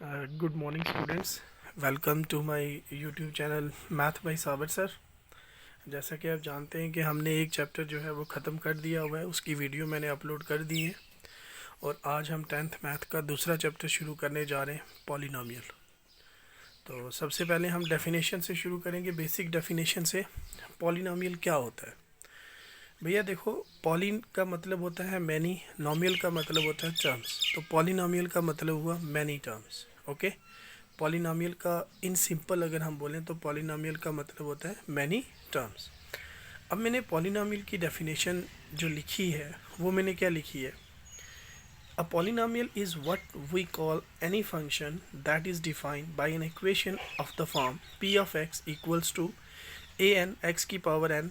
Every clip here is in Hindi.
Good morning students. Welcome to my YouTube channel math by Sabar sir. जैसा कि आप जानते हैं कि हमने एक चैप्टर जो है वो ख़त्म कर दिया हुआ है, उसकी वीडियो मैंने अपलोड कर दी है और आज हम 10th मैथ का दूसरा चैप्टर शुरू करने जा रहे हैं, पॉलिनोमियल। तो सबसे पहले हम डेफिनेशन से शुरू करेंगे, बेसिक डेफिनेशन से। पॉलिनोमियल क्या होता है भैया? देखो, पॉलिन का मतलब होता है मैनी, नोमियल का मतलब होता है टर्म्स। तो पॉलिनोमियल का मतलब हुआ मैनी टर्म्स। ओके, पॉलिनोमियल का इन सिंपल अगर हम बोलें तो पॉलिनोमियल का मतलब होता है मैनी टर्म्स। अब मैंने पॉलिनोमियल की डेफिनेशन जो लिखी है वो मैंने क्या लिखी है? A polynomial is what we call any function that is defined by an equation of the form P of X equals to A N X की power N,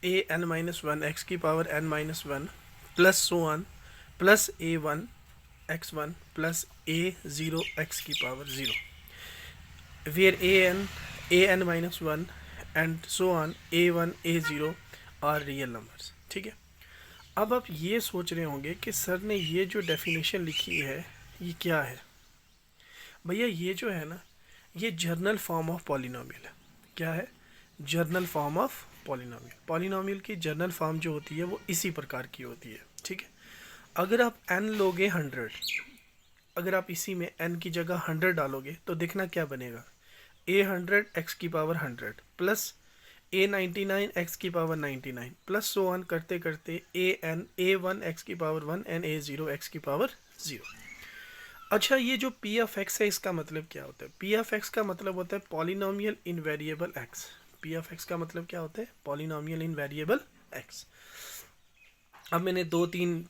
A N minus one X की power N minus one plus so one plus A one X one plus A zero X की power zero, where a n minus 1 and so on a1 a0 are real numbers। ठीक है। अब आप ये सोच रहे होंगे कि सर ने ये जो डेफिनेशन लिखी है ये क्या है? भैया ये जो है ना, ये जर्नल फॉर्म ऑफ पॉलिनोमियल है। क्या है? Journal form of polynomial. Polynomial की जर्नल फॉर्म जो होती है वो इसी प्रकार की होती है। ठीक है। अगर आप n लोगे 100, अगर आप इसी में n की जगह 100 डालोगे तो देखना क्या बनेगा? a100 x की पावर 100 प्लस a99 x की पावर 99 प्लस सो ऑन करते करते a1 x की पावर 1 एंड a0 x की पावर 0। अच्छा, ये जो p ऑफ x है इसका मतलब क्या होता है? p ऑफ x का मतलब होता है polynomial in variable x। p of x का मतलब क्या होता है? पॉलिनोमियल इन वेरिएबल x। अब मैंने दो तीन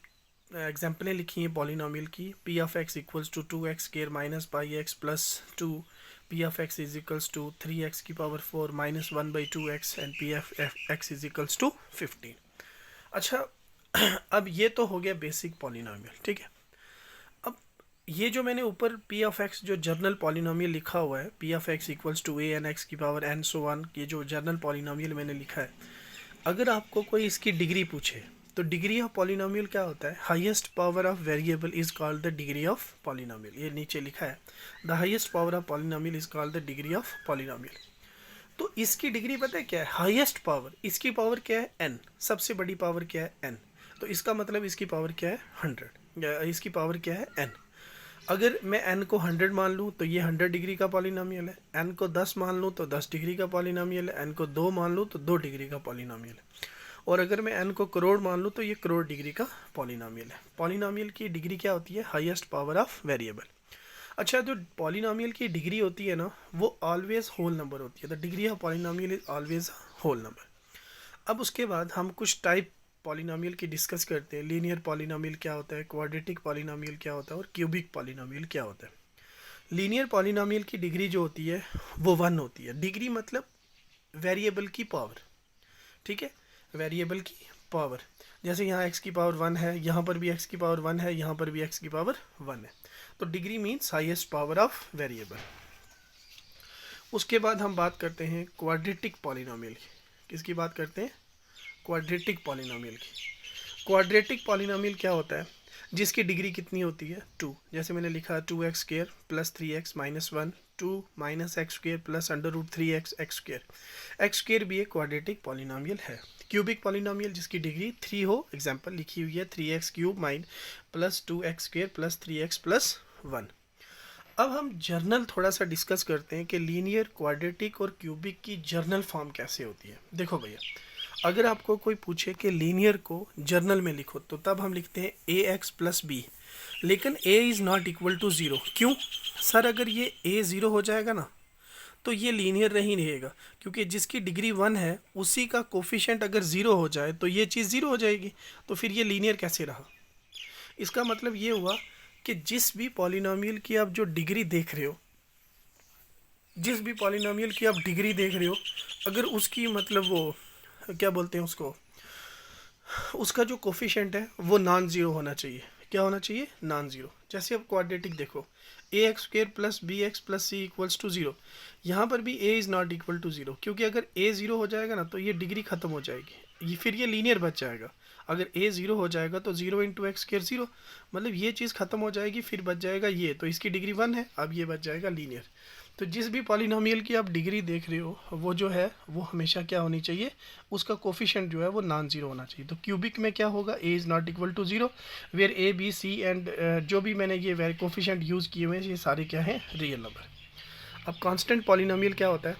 एग्जाम्पलें लिखी हैं पॉलिनोमियल की। p of x equals to 2x square minus pi x plus 2, p of x is equals to 3x की power 4 minus 1/2x and p of x is equals to 15। अच्छा, अब ये तो हो गया बेसिक पॉलिनोमियल। ठीक है। अब ये जो मैंने ऊपर p ऑफ x जो जर्नल पॉलिनोमियल लिखा हुआ है, p of x equals to a n x की पावर n सो वन, ये जो जर्नल पॉलिनोमियल मैंने लिखा है, अगर आपको कोई इसकी डिग्री पूछे तो डिग्री ऑफ पॉलिनोमियल क्या होता है? Highest power of variable is called the degree of polynomial. ये नीचे लिखा है, the highest power of polynomial is called the degree of polynomial. तो इसकी डिग्री पता है क्या है? Highest power. इसकी पावर क्या है? n। सबसे बड़ी पावर क्या है? n। तो इसका मतलब इसकी पावर क्या है? 100। इसकी पावर क्या है? n। अगर मैं n को 100 मान लूँ तो ये 100 डिग्री का पॉलिनोमियल है। n को 10 मान लूँ तो 10 डिग्री का पॉलिनोमियल है। n को 2 मान लूँ तो 2 डिग्री का पॉलिनोमियल है। और अगर मैं n को करोड़ मान लूँ तो ये करोड़ डिग्री का पॉलिनोमियल है। पॉलिनोमियल की डिग्री क्या होती है? Highest power of variable. अच्छा, जो पॉलिनोमियल की डिग्री होती है ना, वो ऑलवेज होल नंबर होती है। The degree of polynomial is always whole number. अब उसके बाद हम कुछ टाइप पॉलिनोमियल की डिस्कस करते हैं। लीनियर पॉलिनोमियल क्या होता है, क्वाड्रेटिक पॉलिनोमियल क्या होता है और क्यूबिक पॉलिनोमियल क्या होता है। लीनियर पॉलिनोमियल की डिग्री जो होती है वो 1 होती है। डिग्री मतलब वेरिएबल की पावर। ठीक है, वेरिएबल की पावर। जैसे यहाँ x की पावर 1 है, यहाँ पर भी x की पावर 1 है, यहाँ पर भी x की पावर 1 है। तो degree means highest power of variable. उसके बाद हम बात करते हैं क्वाड्रेटिक पॉलिनोमियल की। किसकी बात करते हैं? क्वाड्रेटिक पॉलिनोमियल की। क्वाड्रेटिक पॉलिनोमियल क्या होता है? जिसकी डिग्री कितनी होती है? 2। जैसे मैंने लिखा 2x square plus 3x minus 1, 2 minus x square plus under root 3x x square. X square भी एक क्वाड्रेटिक पॉलिनोमियल है। क्यूबिक पॉलिनोमियल जिसकी डिग्री 3 हो, एग्जांपल लिखी हुई है 3x cube minus plus 2x square plus 3x plus 1। अब हम जर्नल थोड़ा सा डिस्कस करते हैं कि लीनियर, क्वाड्रेटिक और क्यूबिक की जर्नल फॉर्म कैसे होती है। देखो भैया, अगर आपको कोई पूछे कि लीनियर को जर्नल में लिखो तो तब हम लिखते हैं ए एक्स प्लस बी, लेकिन a is not equal to 0। क्यों सर? अगर ये a 0 हो जाएगा ना तो ये लीनियर नहीं रहेगा, क्योंकि जिसकी डिग्री 1 है उसी का कोफिशिएंट अगर 0 हो जाए तो ये चीज़ 0 हो जाएगी। तो फिर ये लीनियर कैसे रहा? इसका मतलब ये हुआ कि जिस भी पॉलिनोमियल की आप जो डिग्री देख रहे हो, जिस भी पॉलिनोमियल की आप डिग्री देख रहे हो, अगर उसकी मतलब वो क्या बोलते हैं उसको, उसका जो कोफिशिएंट है वो नॉन ज़ीरो होना चाहिए। क्या होना चाहिए? Non zero. जैसे अब क्वाड्रेटिक देखो, A X square plus B X plus C equals to 0। यहाँ पर भी a is not equal to 0, क्योंकि अगर a 0 हो जाएगा ना तो ये डिग्री ख़त्म हो जाएगी, ये फिर ये लीनियर बच जाएगा। अगर a 0 हो जाएगा तो 0 इंटू एक्स स्क्वायर 0, मतलब ये चीज़ ख़त्म हो जाएगी, फिर बच जाएगा ये, तो इसकी डिग्री 1 है, अब ये बच जाएगा लीनियर। तो जिस भी पॉलिनोमियल की आप डिग्री देख रहे हो वो जो है वो हमेशा क्या होनी चाहिए, उसका कोफिशिएंट जो है वो नॉन ज़ीरो होना चाहिए। तो क्यूबिक में क्या होगा, a is not equal to 0, where a b c and जो भी मैंने ये कोफिशिएंट यूज़ किए हुए हैं ये सारे क्या हैं, रियल नंबर। अब कांस्टेंट पॉलिनोमियल क्या होता है,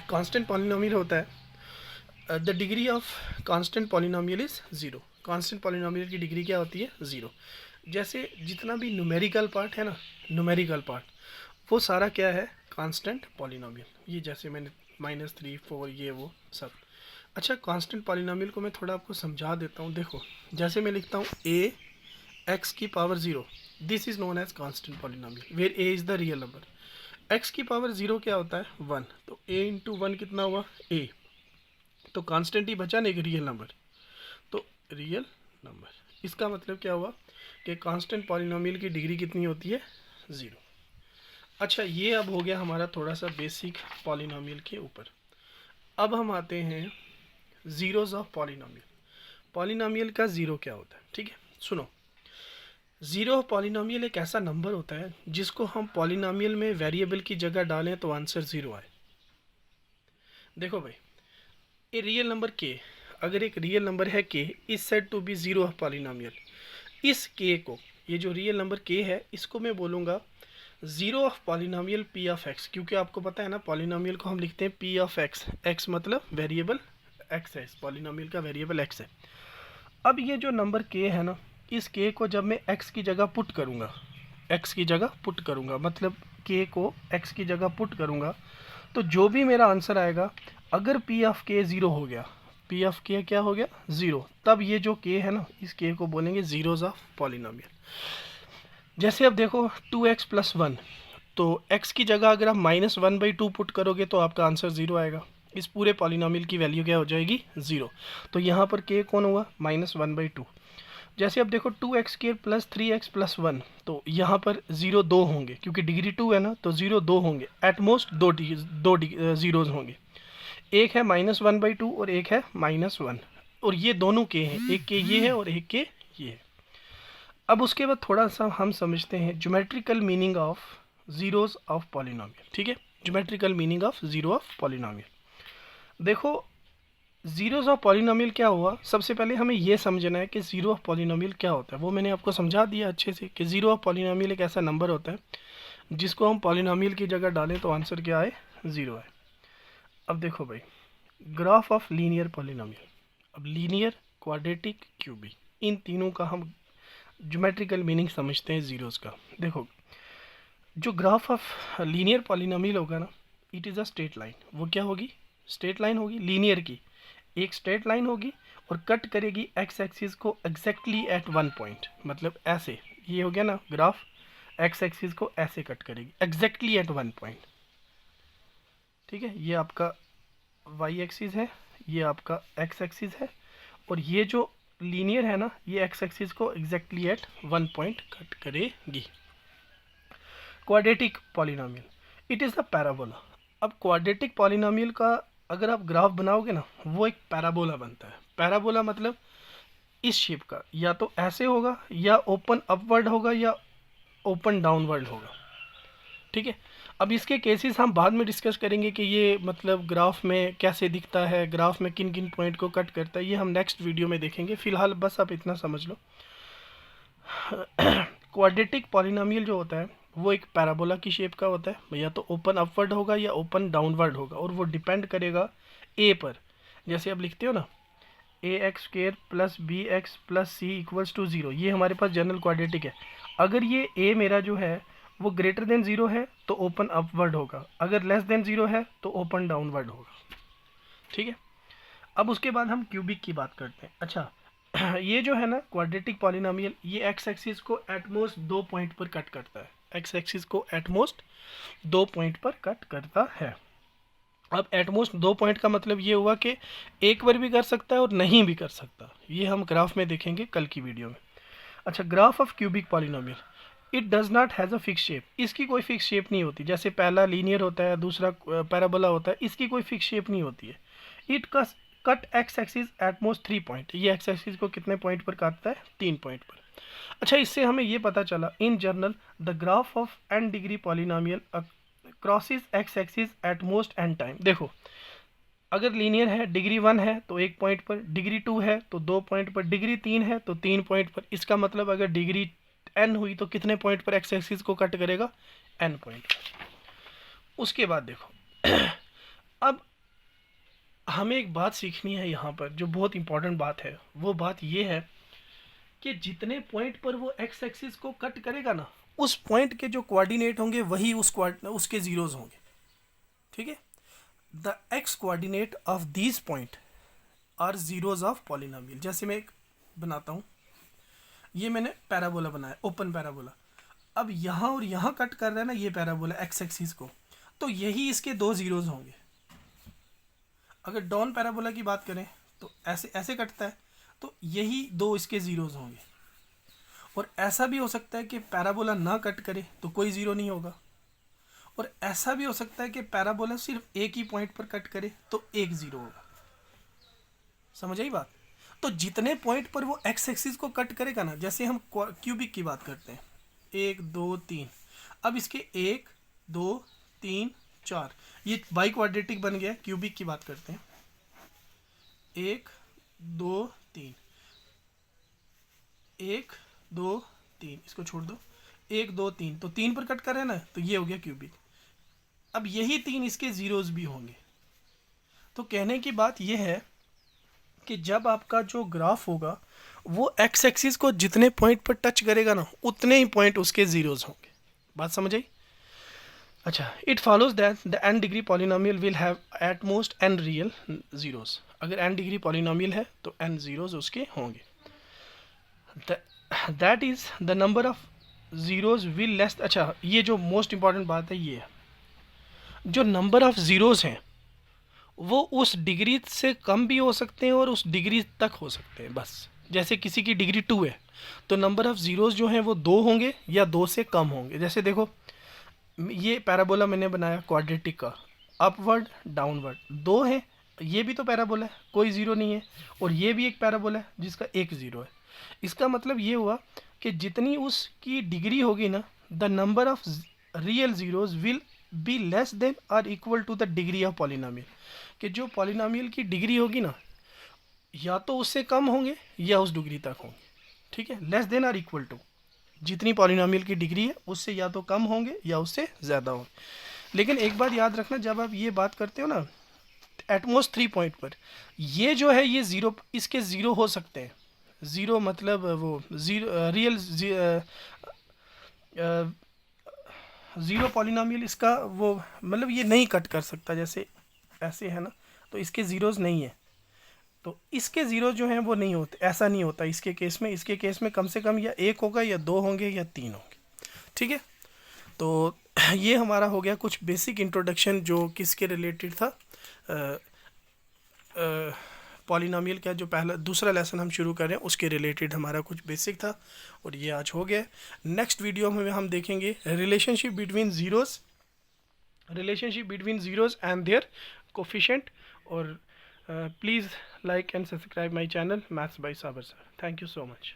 कांस्टेंट पॉलिनोमियल होता है the degree of constant polynomial is zero. Constant polynomial की डिग्री क्या होती है, ज़ीरो। जैसे जितना भी न्यूमेरिकल पार्ट है ना, न्यूमेरिकल पार्ट वो सारा क्या है, कांस्टेंट पॉलिनोमियल। ये जैसे मैंने -3 4 ये वो सब। अच्छा, कांस्टेंट पॉलिनोमियल को मैं थोड़ा आपको समझा देता हूँ। देखो जैसे मैं लिखता हूँ a x की power 0, this is known as constant polynomial where a is the real number. x की पावर 0 क्या होता है, 1, तो a इंटू 1 कितना हुआ, a, तो कांस्टेंट ही बचा ना एक रियल नंबर, तो रियल नंबर। इसका मतलब क्या हुआ कि कांस्टेंट पॉलिनोमियल की डिग्री कितनी होती है, 0। अच्छा, ये अब हो गया हमारा थोड़ा सा बेसिक पॉलिनोमियल के ऊपर। अब हम आते हैं ज़ीरोज़ ऑफ पॉलिनोमियल। पॉलिनोमियल का ज़ीरो क्या होता है, ठीक है, सुनो। ज़ीरो ऑफ पॉलिनोमियल एक ऐसा नंबर होता है जिसको हम पॉलिनोमियल में वेरिएबल की जगह डालें तो आंसर 0 आए। देखो भाई, ए रियल नंबर के, अगर एक रियल नंबर है k is said to be zero of polynomial, इस के को, ये जो रियल नंबर के है इसको मैं बोलूँगा zero of polynomial P of x, क्योंकि आपको पता है ना पॉलिनोमियल को हम लिखते हैं पी ऑफ एक्स, एक्स मतलब वेरिएबल एक्स है, पॉलिनोमियल का वेरिएबल एक्स है। अब ये जो नंबर के है ना, इस के को जब मैं एक्स की जगह पुट करूँगा, एक्स की जगह पुट करूँगा, मतलब के को एक्स की जगह पुट करूँगा, तो जो भी मेरा आंसर आएगा, अगर पी ऑफ के 0 हो गया, पी ऑफ के क्या हो गया, 0, तब ये जो के है ना, इस के को बोलेंगे ज़ीरोज़ ऑफ पॉलिनोमियल। जैसे अब देखो 2x + 1, तो x की जगह अगर आप -1/2 पुट करोगे तो आपका आंसर 0 आएगा। इस पूरे पॉलिनोमियल की वैल्यू क्या हो जाएगी, 0। तो यहाँ पर k कौन हुआ, -1/2। जैसे अब देखो 2x² + 3x + 1, तो यहाँ पर 0 2 होंगे, क्योंकि डिग्री 2 है ना, तो 0 2 होंगे, एटमोस्ट दो ज़ीरोज़ होंगे। एक है -1/2 और एक है -1, और ये दोनों के हैं, एक के ये है और एक के ये है। अब उसके बाद थोड़ा सा हम समझते हैं geometrical meaning of zeros of polynomial, ठीक है, geometrical meaning of zero of polynomial. देखो ज़ीरोज़ ऑफ पॉलिनोमियल क्या हुआ, सबसे पहले हमें यह समझना है कि ज़ीरो ऑफ पॉलिनोमियल क्या होता है। वो मैंने आपको समझा दिया अच्छे से कि ज़ीरो ऑफ पॉलिनोमियल एक ऐसा नंबर होता है जिसको हम पॉलिनोमियल की जगह डालें तो आंसर क्या आए, 0 आए। अब देखो भाई, ग्राफ ऑफ लीनियर पॉलिनोमियल। अब लीनियर, क्वाड्रेटिक, क्यूबिक, इन तीनों का हम ज्योमेट्रिकल मीनिंग समझते हैं ज़ीरोज़ का। देखो जो ग्राफ ऑफ लीनियर पॉलिनोमियल होगा ना, it is a straight line. वो क्या होगी, स्ट्रेट लाइन होगी, लीनियर की एक स्ट्रेट लाइन होगी और कट करेगी एक्स एक्सिस को एग्जैक्टली एट 1 पॉइंट, मतलब ऐसे, ये हो गया ना ग्राफ, एक्स एक्सिस को ऐसे कट करेगी एग्जैक्टली एट 1 पॉइंट, ठीक है। ये आपका वाई एक्सिस है, ये आपका एक्स एक्सिस है, और ये जो लीनियर है ना, ये एक्स एक्सिस को एग्जैक्टली एट 1 पॉइंट कट करेगी। Quadratic polynomial, it is the parabola. अब क्वाड्रेटिक पॉलिनोमियल का अगर आप ग्राफ बनाओगे ना, वो एक पैराबोला बनता है। पैराबोला मतलब इस शेप का, या तो ऐसे होगा, या ओपन अपवर्ड होगा, या ओपन डाउनवर्ड होगा, ठीक है। अब इसके केसेस हम बाद में डिस्कस करेंगे कि ये मतलब ग्राफ में कैसे दिखता है, ग्राफ में किन किन पॉइंट को कट करता है, ये हम नेक्स्ट वीडियो में देखेंगे। फिलहाल बस आप इतना समझ लो। क्वाड्रेटिक पॉलिनोमियल जो होता है वो एक पैराबोला की शेप का होता है, या तो ओपन अपवर्ड होगा या ओपन डाउनवर्ड होगा, और वो डिपेंड करेगा ए पर। जैसे आप लिखते हो ना, ax² + bx + c = 0, ये हमारे पास जनरल क्वाड्रेटिक है। अगर ये a मेरा जो है वो ग्रेटर देन 0 है तो ओपन अपवर्ड होगा, अगर लेस देन 0 है तो ओपन डाउनवर्ड होगा, ठीक है। अब उसके बाद हम क्यूबिक की बात करते हैं। अच्छा, ये जो है ना क्वाड्रेटिक पॉलिनोमियल, ये एक्स एक्सिस को एटमोस्ट 2 पॉइंट पर कट करता है, एक्स एक्सिस को एटमोस्ट 2 पॉइंट पर कट करता है। अब एटमोस्ट 2 पॉइंट का मतलब ये हुआ कि एक बार भी कर सकता है और नहीं भी कर सकता, ये हम ग्राफ में देखेंगे कल की वीडियो में। अच्छा, graph of cubic polynomial, it does not has a fix shape. इसकी कोई फिक्स शेप नहीं होती, जैसे पहला लीनियर होता है, दूसरा पैराबोला होता है, इसकी कोई फिक्स शेप नहीं होती है। Cut x axis at most 3 point, ये एक्स एक्सिस को कितने पॉइंट पर काटता है? 3 पॉइंट पर। अच्छा, इससे हमें ये पता चला in general the graph of n degree polynomial crosses x axis at most n time. देखो, अगर लीनियर है, डिग्री 1 है तो 1 पॉइंट पर, डिग्री 2 है तो 2 पॉइंट पर, डिग्री 3 है तो 3 पॉइंट पर। इसका मतलब अगर डिग्री n हुई तो कितने पॉइंट पर एक्स एक्सिस को कट करेगा? n पॉइंट पर। उसके बाद देखो अब हमें एक बात सीखनी है यहाँ पर, जो बहुत इंपॉर्टेंट बात है। वो बात ये है कि जितने पॉइंट पर वो एक्स एक्सिस को कट करेगा ना, उस पॉइंट के जो कोऑर्डिनेट होंगे वही उसके जीरोज होंगे। ठीक है, the x coordinate of these point are zeros of polynomial. जैसे मैं एक बनाता हूँ, ये मैंने पैराबोला बनाया, ओपन पैराबोला। अब यहाँ और यहाँ कट कर रहा है ना ये पैराबोला एक्स एक्सिस को, तो यही इसके दो जीरोज होंगे। अगर डाउन पैराबोला की बात करें तो ऐसे ऐसे कटता है, तो यही दो इसके जीरोज होंगे। और ऐसा भी हो सकता है कि पैराबोला ना कट करे तो कोई ज़ीरो नहीं होगा, और ऐसा भी हो सकता है कि पैराबोला सिर्फ एक ही पॉइंट पर कट करे तो एक ज़ीरो होगा। समझ आई बात? तो जितने पॉइंट पर वो एक्स एक्सिस को कट करेगा ना, जैसे हम क्यूबिक की बात करते हैं, 1 2 3, अब इसके 1 2 3 4, ये बाई क्वाड्रेटिक बन गया। क्यूबिक की बात करते हैं, 1 2 3, 1 2 3, इसको छोड़ दो, 1 2 3, तो 3 पर कट कर रहे हैं ना, तो ये हो गया क्यूबिक। अब यही 3 इसके जीरोज भी होंगे। तो कहने की बात यह है कि जब आपका जो ग्राफ होगा वो एक्स एक्सिस को जितने पॉइंट पर टच करेगा ना, उतने ही पॉइंट उसके जीरोज होंगे। बात समझ आई? अच्छा, it follows that the n degree polynomial will have at most n real zeros. अगर n डिग्री पॉलिनोमियल है तो n जीरोज उसके होंगे। That is the number of zeros will less. अच्छा, ये जो मोस्ट इंपॉर्टेंट बात है ये है, जो नंबर ऑफ ज़ीरोज़ हैं वो उस डिग्री से कम भी हो सकते हैं और उस डिग्री तक हो सकते हैं। बस जैसे किसी की डिग्री 2 है तो नंबर ऑफ़ ज़ीरोज़ जो हैं वो 2 होंगे या 2 से कम होंगे। जैसे देखो, ये पैराबोला मैंने बनाया क्वाड्रेटिक का, अपवर्ड डाउनवर्ड 2 है, ये भी तो पैराबोला है, कोई ज़ीरो नहीं है, और ये भी एक पैराबोला है जिसका एक ज़ीरो है। इसका मतलब ये हुआ कि जितनी उसकी डिग्री होगी ना, the number of real zeros will be less than और equal to the degree of polynomial. कि जो पॉलिनोमियल की डिग्री होगी ना, या तो उससे कम होंगे या उस डिग्री तक होंगे। ठीक है, लेस देन और इक्वल टू, जितनी पॉलिनोमियल की डिग्री है उससे या तो कम होंगे या उससे ज़्यादा होंगे। लेकिन एक बात याद रखना, जब आप ये बात करते हो ना एटमोस्ट 3 पॉइंट पर, ये जो है ये ज़ीरो, इसके ज़ीरो हो सकते हैं। ज़ीरो मतलब वो ज़ीरो रियल ज़ीरो पॉलिनोमियल इसका वो मतलब ये नहीं कट कर सकता, जैसे ऐसे है ना, तो इसके ज़ीरोज़ नहीं है, तो इसके ज़ीरो जो हैं वो नहीं होते, ऐसा नहीं होता इसके केस में। इसके केस में कम से कम या 1 होगा या 2 होंगे या 3 होंगे। ठीक है, तो ये हमारा हो गया कुछ बेसिक इंट्रोडक्शन जो किसके रिलेटेड था, पॉलिनोमियल का जो पहला दूसरा लेसन हम शुरू कर रहे हैं उसके रिलेटेड हमारा कुछ बेसिक था, और ये आज हो गया। नेक्स्ट वीडियो में हम देखेंगे relationship between zeros and their coefficient. और please like and subscribe my channel Maths by Sabar sir. Thank you so much.